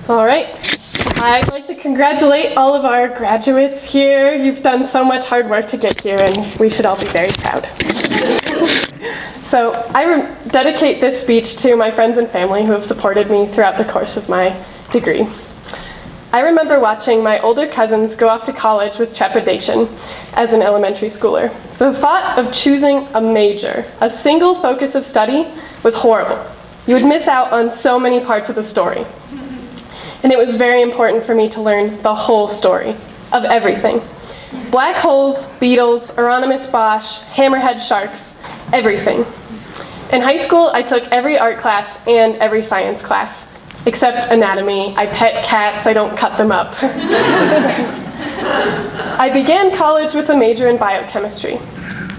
All right. I'd like to congratulate all of our graduates here. You've done so much hard work to get here, and we should all be very proud. So I dedicate this speech to my friends and family who have supported me throughout the course of my degree. I remember watching my older cousins go off to college with trepidation as an elementary schooler. The thought of choosing a major, a single focus of study, was horrible. You would miss out on so many parts of the story. And it was very important for me to learn the whole story of everything. Black holes, beetles, Euronymous Bosch, hammerhead sharks, everything. In high school, I took every art class and every science class, except anatomy. I pet cats, I don't cut them up. I began college with a major in biochemistry.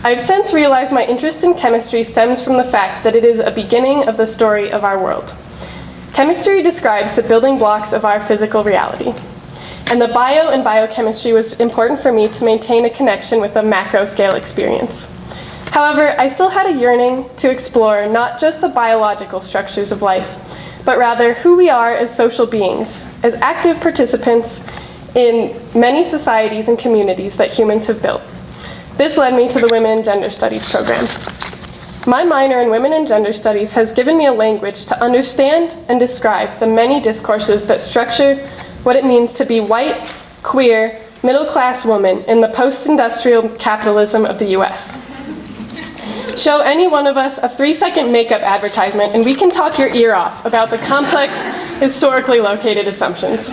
I've since realized my interest in chemistry stems from the fact that it is a beginning of the story of our world. Chemistry describes the building blocks of our physical reality. And the bio and biochemistry was important for me to maintain a connection with the macro-scale experience. However, I still had a yearning to explore not just the biological structures of life, but rather who we are as social beings, as active participants in many societies and communities that humans have built. This led me to the Women and Gender Studies program. My minor in Women and Gender Studies has given me a language to understand and describe the many discourses that structure what it means to be white, queer, middle-class woman in the post-industrial capitalism of the US. Show any one of us a 3-second makeup advertisement and we can talk your ear off about the complex, historically located assumptions.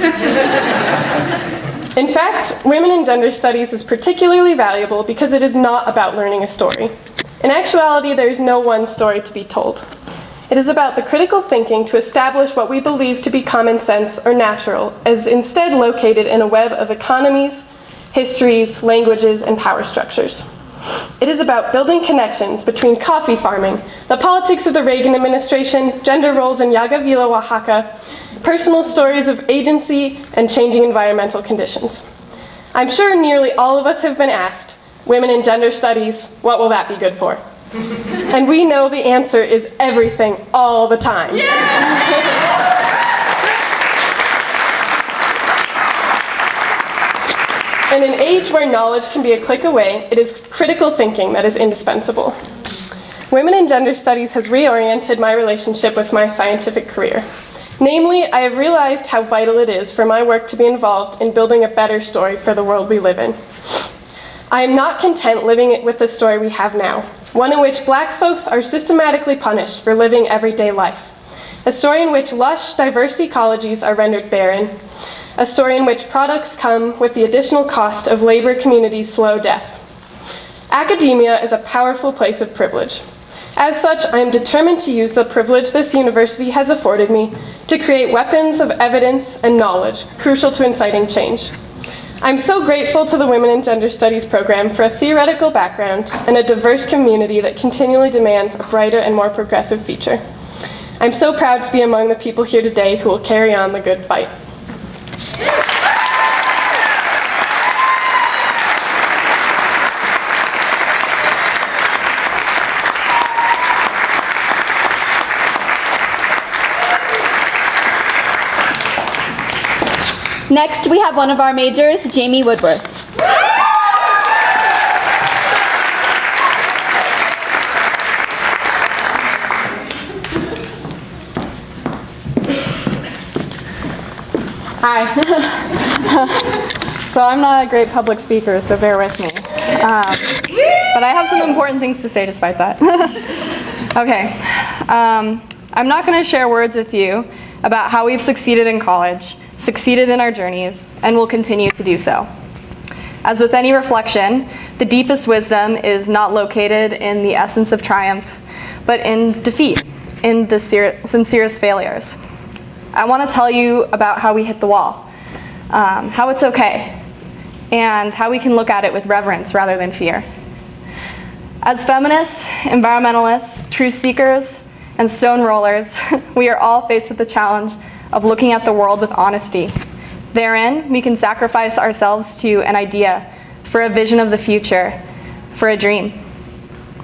In fact, Women and Gender Studies is particularly valuable because it is not about learning a story. In actuality, there is no one story to be told. It is about the critical thinking to establish what we believe to be common sense or natural, as instead located in a web of economies, histories, languages, and power structures. It is about building connections between coffee farming, the politics of the Reagan administration, gender roles in Yagavila, Oaxaca, personal stories of agency, and changing environmental conditions. I'm sure nearly all of us have been asked, Women in Gender Studies, what will that be good for? And we know the answer is everything, all the time. In an age where knowledge can be a click away, it is critical thinking that is indispensable. Women in Gender Studies has reoriented my relationship with my scientific career. Namely, I have realized how vital it is for my work to be involved in building a better story for the world we live in. I am not content living with the story we have now, one in which Black folks are systematically punished for living everyday life, a story in which lush, diverse ecologies are rendered barren, a story in which products come with the additional cost of labor communities' slow death. Academia is a powerful place of privilege. As such, I am determined to use the privilege this university has afforded me to create weapons of evidence and knowledge crucial to inciting change. I'm so grateful to the Women in Gender Studies program for a theoretical background and a diverse community that continually demands a brighter and more progressive future. I'm so proud to be among the people here today who will carry on the good fight. Next, we have one of our majors, Jamie Woodworth. Hi. So I'm not a great public speaker, so bear with me. But I have some important things to say despite that. Okay. I'm not going to share words with you about how we've succeeded in college, succeeded in our journeys, and will continue to do so. As with any reflection, the deepest wisdom is not located in the essence of triumph, but in defeat, in the sincerest failures. I want to tell you about how we hit the wall, how it's okay, and how we can look at it with reverence rather than fear. As feminists, environmentalists, truth seekers, and stone rollers, we are all faced with the challenge of looking at the world with honesty. Therein, we can sacrifice ourselves to an idea, for a vision of the future, for a dream.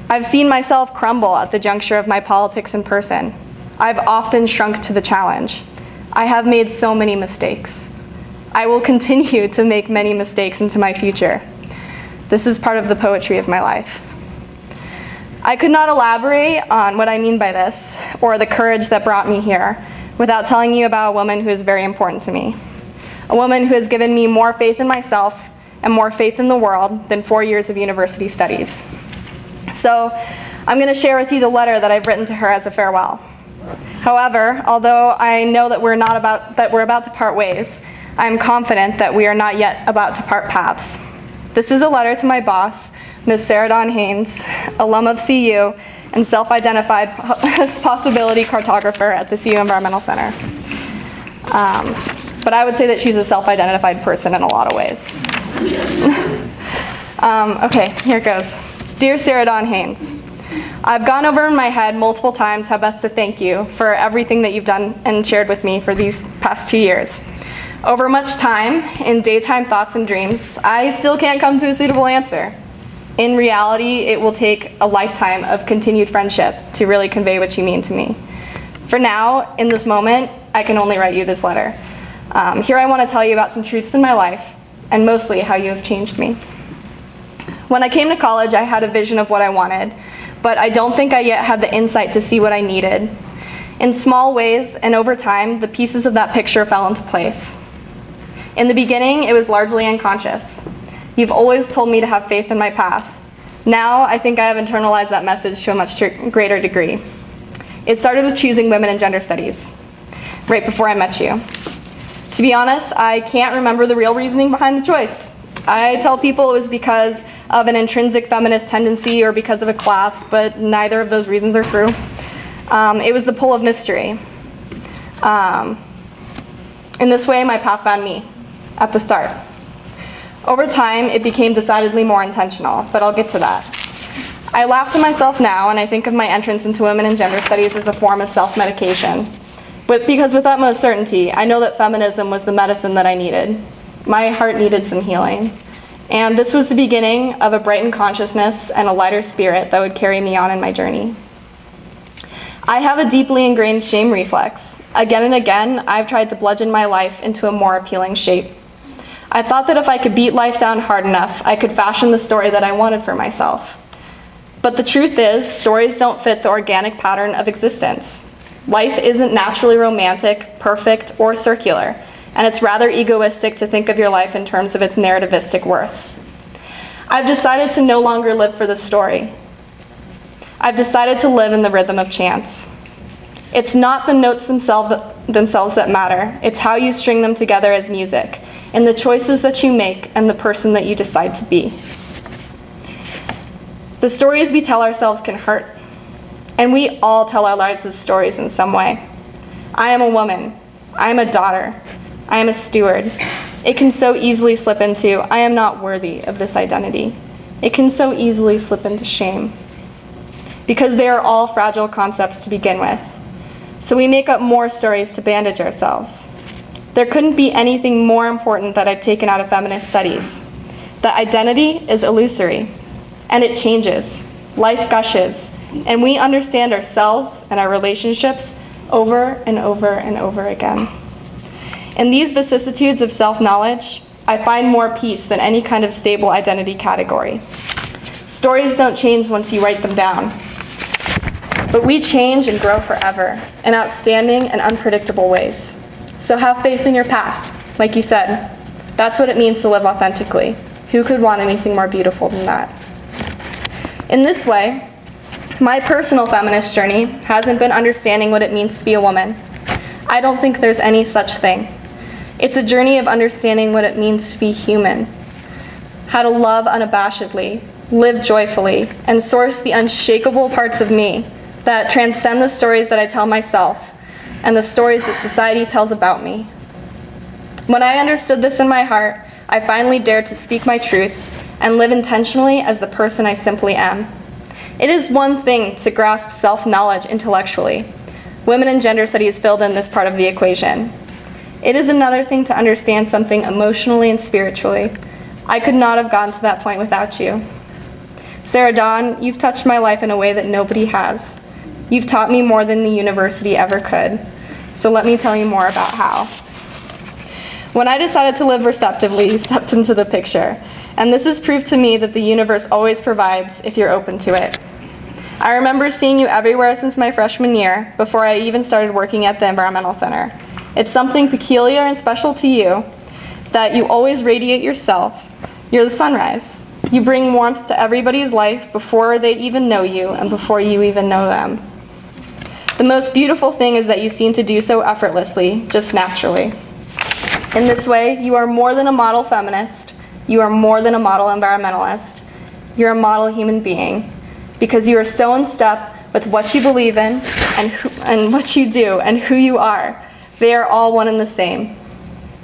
I've seen myself crumble at the juncture of my politics in person. I've often shrunk to the challenge. I have made so many mistakes. I will continue to make many mistakes into my future. This is part of the poetry of my life. I could not elaborate on what I mean by this, or the courage that brought me here, without telling you about a woman who is very important to me. A woman who has given me more faith in myself and more faith in the world than 4 years of university studies. So I'm going to share with you the letter that I've written to her as a farewell. However, although I know that we're about to part ways, I'm confident that we are not yet about to part paths. This is a letter to my boss, Ms. Sarah Dawn Haynes, alum of CU and self-identified possibility cartographer at the CU Environmental Center. But I would say that she's a self-identified person in a lot of ways. Okay, here it goes. Dear Sarah Dawn Haynes, I've gone over in my head multiple times how best to thank you for everything that you've done and shared with me for these past 2 years. Over much time, in daytime thoughts and dreams, I still can't come to a suitable answer. In reality, it will take a lifetime of continued friendship to really convey what you mean to me. For now, in this moment, I can only write you this letter. Here I want to tell you about some truths in my life, and mostly how you have changed me. When I came to college, I had a vision of what I wanted, but I don't think I yet had the insight to see what I needed. In small ways, and over time, the pieces of that picture fell into place. In the beginning, it was largely unconscious. You've always told me to have faith in my path. Now, I think I have internalized that message to a much greater degree. It started with choosing women and gender studies, right before I met you. To be honest, I can't remember the real reasoning behind the choice. I tell people it was because of an intrinsic feminist tendency or because of a class, but neither of those reasons are true. It was the pull of mystery. In this way, my path found me at the start. Over time, it became decidedly more intentional, but I'll get to that. I laugh to myself now, and I think of my entrance into women and gender studies as a form of self-medication. But because with utmost certainty, I know that feminism was the medicine that I needed. My heart needed some healing. And this was the beginning of a brightened consciousness and a lighter spirit that would carry me on in my journey. I have a deeply ingrained shame reflex. Again and again, I've tried to bludgeon my life into a more appealing shape. I thought that if I could beat life down hard enough, I could fashion the story that I wanted for myself. But the truth is, stories don't fit the organic pattern of existence. Life isn't naturally romantic, perfect, or circular, and it's rather egoistic to think of your life in terms of its narrativistic worth. I've decided to no longer live for the story. I've decided to live in the rhythm of chance. It's not the notes themselves that matter, it's how you string them together as music, and the choices that you make and the person that you decide to be. The stories we tell ourselves can hurt, and we all tell our lives as stories in some way. I am a woman, I am a daughter, I am a steward. It can so easily slip into, I am not worthy of this identity. It can so easily slip into shame. Because they are all fragile concepts to begin with. So we make up more stories to bandage ourselves. There couldn't be anything more important that I've taken out of feminist studies. That identity is illusory, and it changes. Life gushes, and we understand ourselves and our relationships over and over and over again. In these vicissitudes of self-knowledge, I find more peace than any kind of stable identity category. Stories don't change once you write them down. But we change and grow forever in outstanding and unpredictable ways. So have faith in your path. Like you said, that's what it means to live authentically. Who could want anything more beautiful than that? In this way, my personal feminist journey hasn't been understanding what it means to be a woman. I don't think there's any such thing. It's a journey of understanding what it means to be human. How to love unabashedly, live joyfully, and source the unshakable parts of me that transcend the stories that I tell myself and the stories that society tells about me. When I understood this in my heart, I finally dared to speak my truth and live intentionally as the person I simply am. It is one thing to grasp self-knowledge intellectually. Women and gender studies filled in this part of the equation. It is another thing to understand something emotionally and spiritually. I could not have gotten to that point without you. Sarah Dawn, you've touched my life in a way that nobody has. You've taught me more than the university ever could. So let me tell you more about how. When I decided to live receptively, you stepped into the picture. And this has proved to me that the universe always provides if you're open to it. I remember seeing you everywhere since my freshman year, before I even started working at the Environmental Center. It's something peculiar and special to you that you always radiate yourself. You're the sunrise. You bring warmth to everybody's life before they even know you and before you even know them. The most beautiful thing is that you seem to do so effortlessly, just naturally. In this way, you are more than a model feminist. You are more than a model environmentalist. You're a model human being, because you are so in step with what you believe in and what you do and who you are. They are all one and the same.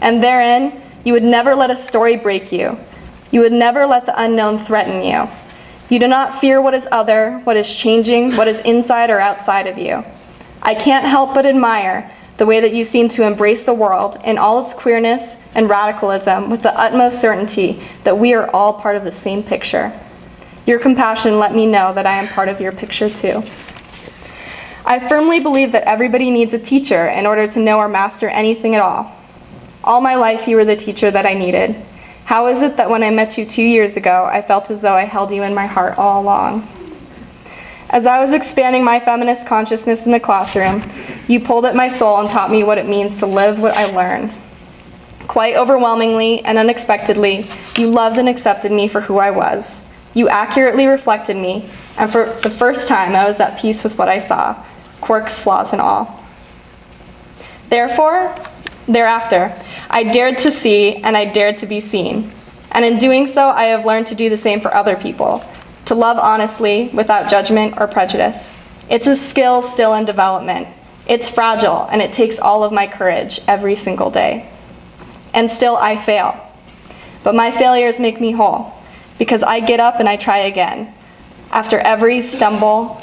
And therein, you would never let a story break you. You would never let the unknown threaten you. You do not fear what is other, what is changing, what is inside or outside of you. I can't help but admire the way that you seem to embrace the world in all its queerness and radicalism with the utmost certainty that we are all part of the same picture. Your compassion let me know that I am part of your picture too. I firmly believe that everybody needs a teacher in order to know or master anything at all. All my life you were the teacher that I needed. How is it that when I met you 2 years ago, I felt as though I held you in my heart all along? As I was expanding my feminist consciousness in the classroom, you pulled at my soul and taught me what it means to live what I learn. Quite overwhelmingly and unexpectedly, you loved and accepted me for who I was. You accurately reflected me, and for the first time I was at peace with what I saw, quirks, flaws, and all. Thereafter, I dared to see and I dared to be seen. And in doing so, I have learned to do the same for other people, to love honestly without judgment or prejudice. It's a skill still in development. It's fragile, and it takes all of my courage every single day. And still I fail. But my failures make me whole, because I get up and I try again. After every stumble,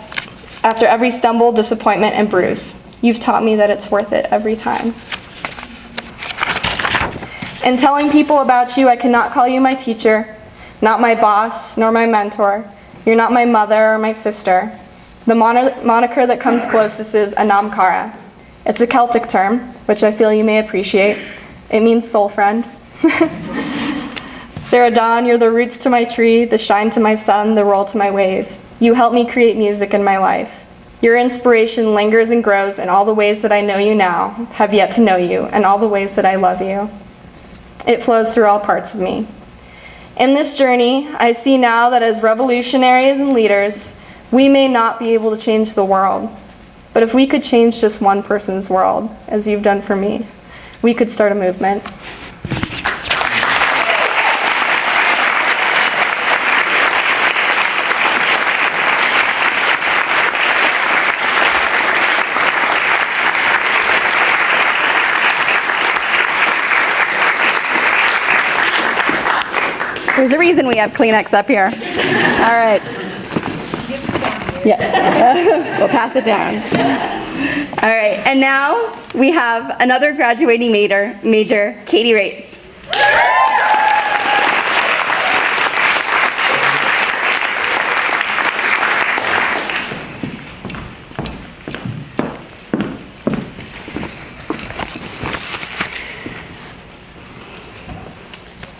disappointment, and bruise, you've taught me that it's worth it every time. In telling people about you, I cannot call you my teacher, not my boss, nor my mentor. You're not my mother or my sister. The moniker that comes closest is Anam Cara. It's a Celtic term, which I feel you may appreciate. It means soul friend. Sarah Dawn, you're the roots to my tree, the shine to my sun, the roll to my wave. You help me create music in my life. Your inspiration lingers and grows in all the ways that I know you now, have yet to know you, and all the ways that I love you. It flows through all parts of me. In this journey, I see now that as revolutionaries and leaders, we may not be able to change the world. But if we could change just one person's world, as you've done for me, we could start a movement. There's a reason we have Kleenex up here. All right. Yes. We'll pass it down. All right. And now we have another graduating major, Katie Rates.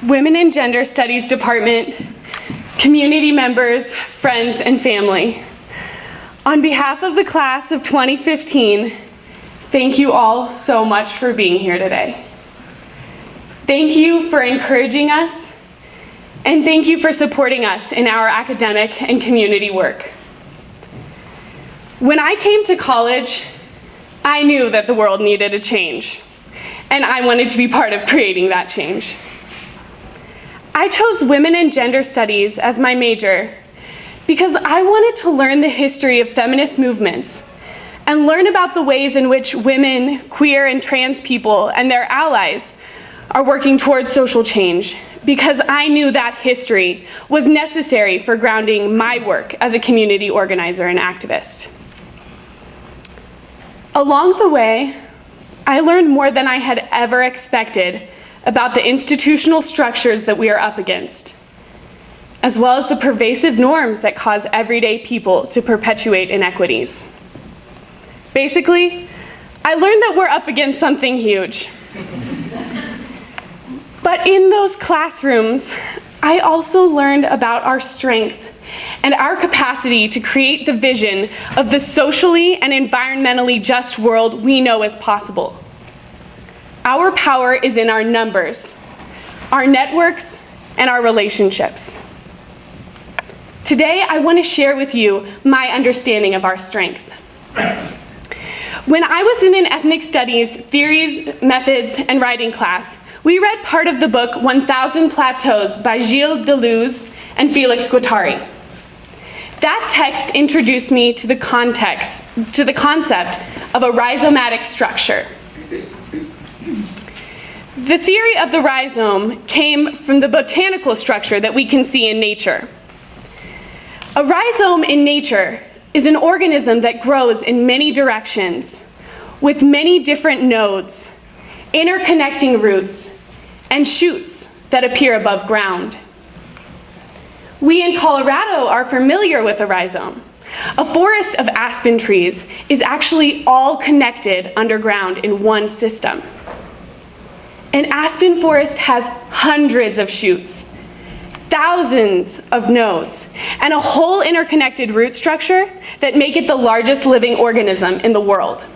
Women and Gender Studies Department, community members, friends, and family. On behalf of the class of 2015, thank you all so much for being here today. Thank you for encouraging us, and thank you for supporting us in our academic and community work. When I came to college, I knew that the world needed a change, and I wanted to be part of creating that change. I chose Women and Gender Studies as my major because I wanted to learn the history of feminist movements and learn about the ways in which women, queer, and trans people and their allies are working towards social change, because I knew that history was necessary for grounding my work as a community organizer and activist. Along the way, I learned more than I had ever expected about the institutional structures that we are up against, as well as the pervasive norms that cause everyday people to perpetuate inequities. Basically, I learned that we're up against something huge. But in those classrooms, I also learned about our strength and our capacity to create the vision of the socially and environmentally just world we know is possible. Our power is in our numbers, our networks, and our relationships. Today, I want to share with you my understanding of our strength. When I was in an ethnic studies, theories, methods, and writing class, we read part of the book 1,000 Plateaus by Gilles Deleuze and Félix Guattari. That text introduced me to the concept of a rhizomatic structure. The theory of the rhizome came from the botanical structure that we can see in nature. A rhizome in nature is an organism that grows in many directions with many different nodes, interconnecting roots, and shoots that appear above ground. We in Colorado are familiar with a rhizome. A forest of aspen trees is actually all connected underground in one system. An aspen forest has hundreds of shoots, thousands of nodes, and a whole interconnected root structure that make it the largest living organism in the world.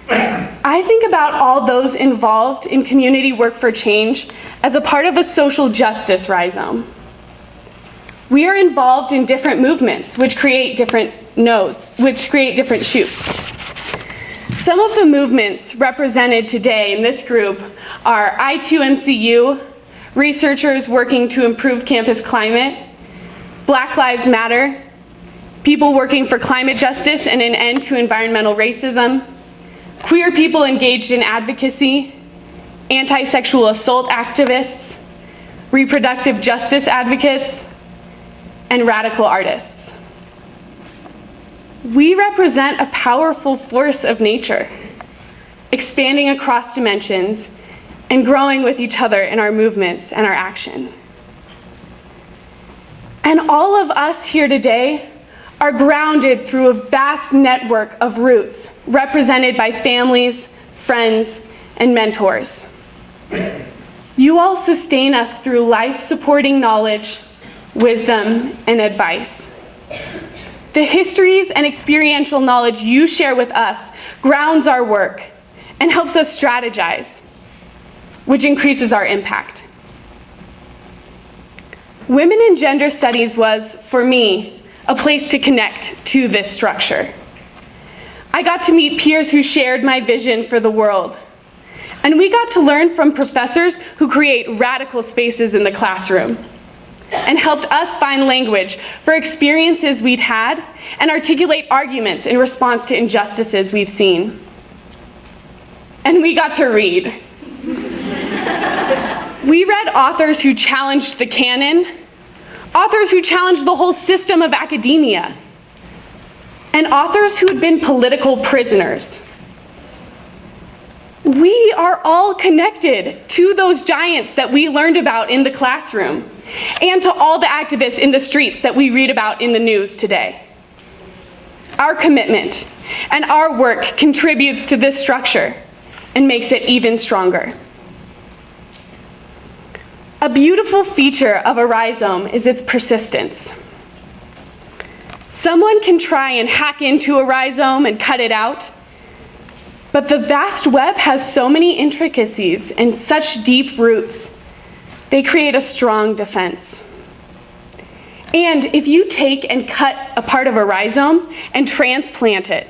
I think about all those involved in community work for change as a part of a social justice rhizome. We are involved in different movements which create different nodes, which create different shoots. Some of the movements represented today in this group are I2MCU, researchers working to improve campus climate, Black Lives Matter, people working for climate justice and an end to environmental racism, queer people engaged in advocacy, anti-sexual assault activists, reproductive justice advocates, and radical artists. We represent a powerful force of nature, expanding across dimensions and growing with each other in our movements and our action. And all of us here today are grounded through a vast network of roots represented by families, friends, and mentors. You all sustain us through life-supporting knowledge, wisdom, and advice. The histories and experiential knowledge you share with us grounds our work and helps us strategize, which increases our impact. Women in Gender Studies was, for me, a place to connect to this structure. I got to meet peers who shared my vision for the world. And we got to learn from professors who create radical spaces in the classroom and helped us find language for experiences we'd had and articulate arguments in response to injustices we've seen. And we got to read. We read authors who challenged the canon, authors who challenged the whole system of academia, and authors who had been political prisoners. We are all connected to those giants that we learned about in the classroom and to all the activists in the streets that we read about in the news today. Our commitment and our work contributes to this structure and makes it even stronger. A beautiful feature of a rhizome is its persistence. Someone can try and hack into a rhizome and cut it out, but the vast web has so many intricacies and such deep roots, they create a strong defense. And if you take and cut a part of a rhizome and transplant it,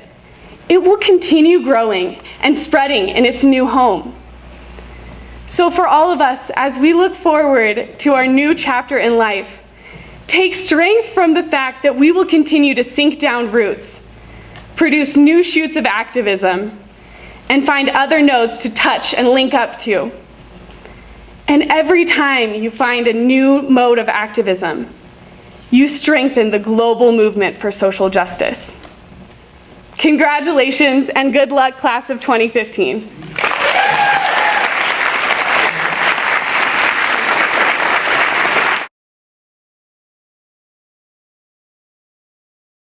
it will continue growing and spreading in its new home. So for all of us, as we look forward to our new chapter in life, take strength from the fact that we will continue to sink down roots, produce new shoots of activism, and find other nodes to touch and link up to. And every time you find a new mode of activism, you strengthen the global movement for social justice. Congratulations and good luck, class of 2015.